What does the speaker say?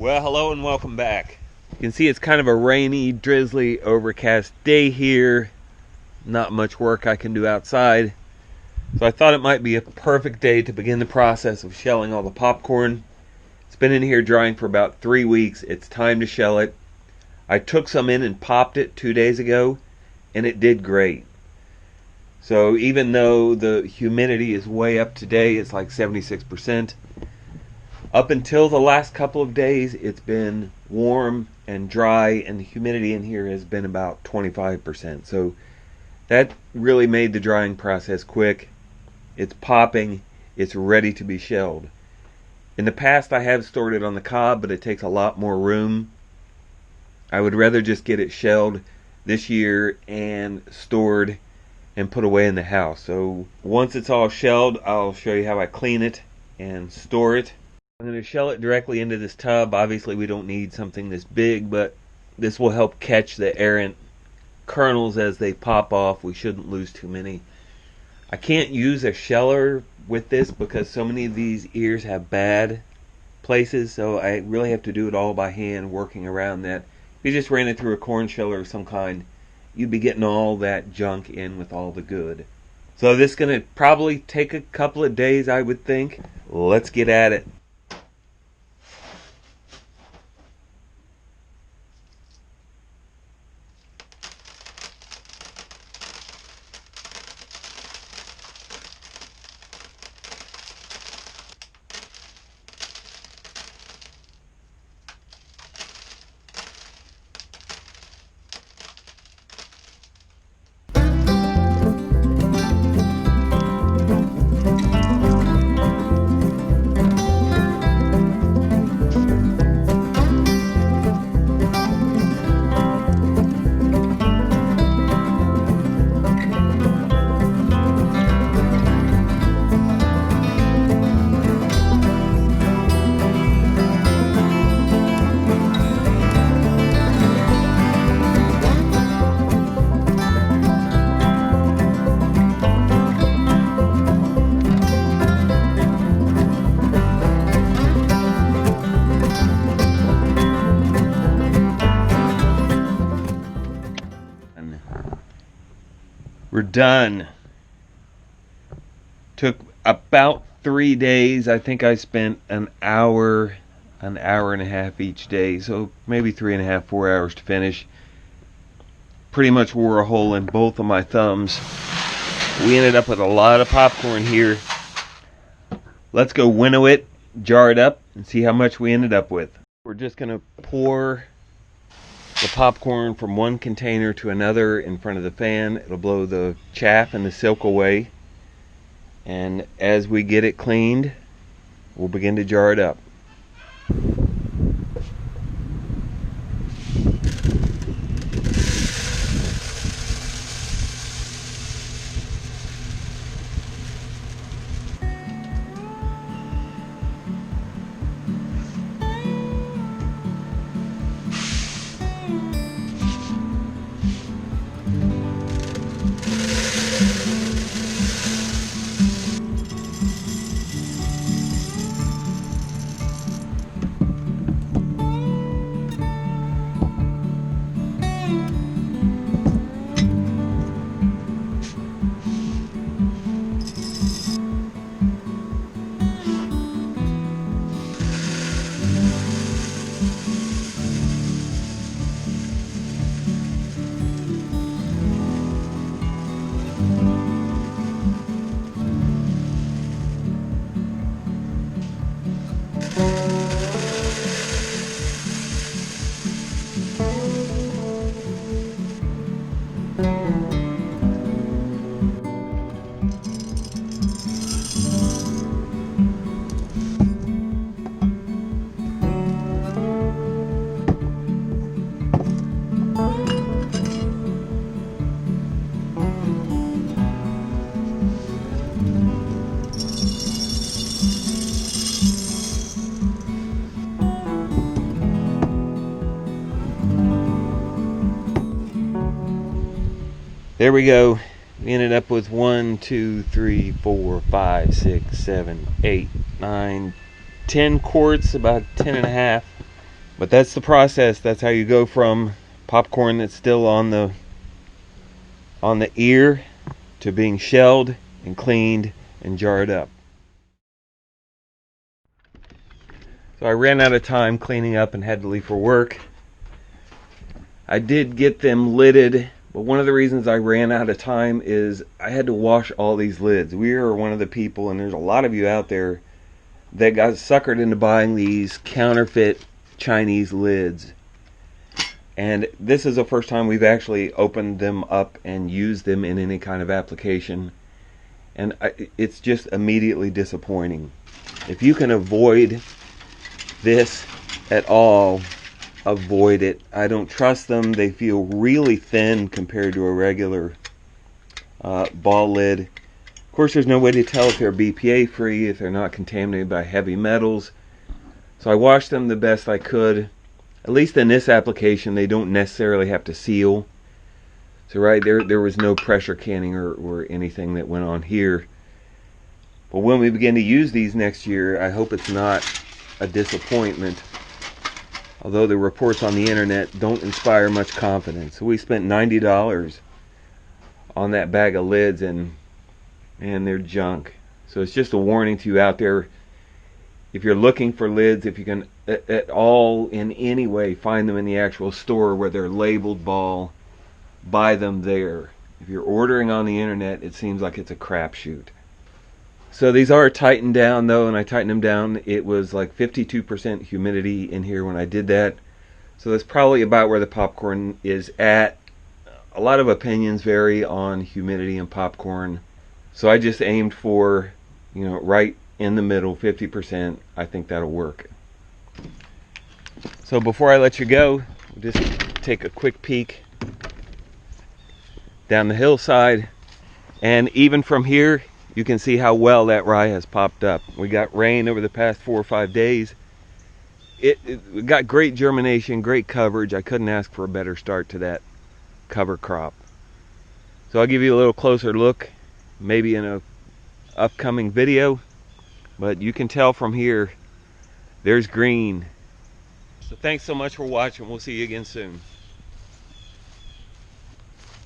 Well, hello and welcome back. You can see it's kind of a rainy, drizzly, overcast day here. Not much work I can do outside. So I thought it might be a perfect day to begin the process of shelling all the popcorn. It's been in here drying for about 3 weeks. It's time to shell it. I took some in and popped it 2 days ago, and it did great. So even though the humidity is way up today, it's like 76%. Up until the last couple of days, it's been warm and dry, and the humidity in here has been about 25%. So that really made the drying process quick. It's popping. It's ready to be shelled. In the past, I have stored it on the cob, but it takes a lot more room. I would rather just get it shelled this year and stored and put away in the house. So once it's all shelled, I'll show you how I clean it and store it. I'm going to shell it directly into this tub. Obviously we don't need something this big, but this will help catch the errant kernels as they pop off. We shouldn't lose too many. I can't use a sheller with this because so many of these ears have bad places, so I really have to do it all by hand, working around that. If you just ran it through a corn sheller of some kind, you'd be getting all that junk in with all the good. So this is going to probably take a couple of days, I would think. Let's get at it. We're done. Took about 3 days. I think I spent an hour and a half each day, so maybe 3.5, 4 hours to finish. Pretty much wore a hole in both of my thumbs. We ended up with a lot of popcorn here. Let's go winnow it, jar it up, and see how much we ended up with. We're just gonna pour the popcorn from one container to another in front of the fan. It'll blow the chaff and the silk away, and as we get it cleaned, we'll begin to jar it up. There we go. We ended up with 1, 2, 3, 4, 5, 6, 7, 8, 9, 10 quarts, about 10 and a half. But that's the process. That's how you go from popcorn that's still on the ear to being shelled and cleaned and jarred up. So I ran out of time cleaning up and had to leave for work. I did get them lidded, but one of the reasons I ran out of time is I had to wash all these lids. We are one of the people, and there's a lot of you out there, that got suckered into buying these counterfeit Chinese lids. And this is the first time we've actually opened them up and used them in any kind of application. And it's just immediately disappointing. If you can avoid this at all, avoid it. I don't trust them. They feel really thin compared to a regular ball lid. Of course, there's no way to tell if they're BPA free, if they're not contaminated by heavy metals. So I washed them the best I could. At least in this application, they don't necessarily have to seal. So right there was no pressure canning or anything that went on here. But when we begin to use these next year, I hope it's not a disappointment. Although the reports on the internet don't inspire much confidence. So we spent $90 on that bag of lids, and they're junk. So it's just a warning to you out there. If you're looking for lids, if you can at all in any way find them in the actual store where they're labeled ball, buy them there. If you're ordering on the internet, it seems like it's a crapshoot. So these are tightened down though, and I tightened them down. It was like 52% humidity in here when I did that. So that's probably about where the popcorn is at. A lot of opinions vary on humidity and popcorn. So I just aimed for, right in the middle, 50%. I think that'll work. So before I let you go, just take a quick peek down the hillside. And even from here, you can see how well that rye has popped up. We got rain over the past 4 or 5 days. It got great germination, great coverage. I couldn't ask for a better start to that cover crop. So I'll give you a little closer look, maybe in a upcoming video. But you can tell from here, there's green. So thanks so much for watching. We'll see you again soon.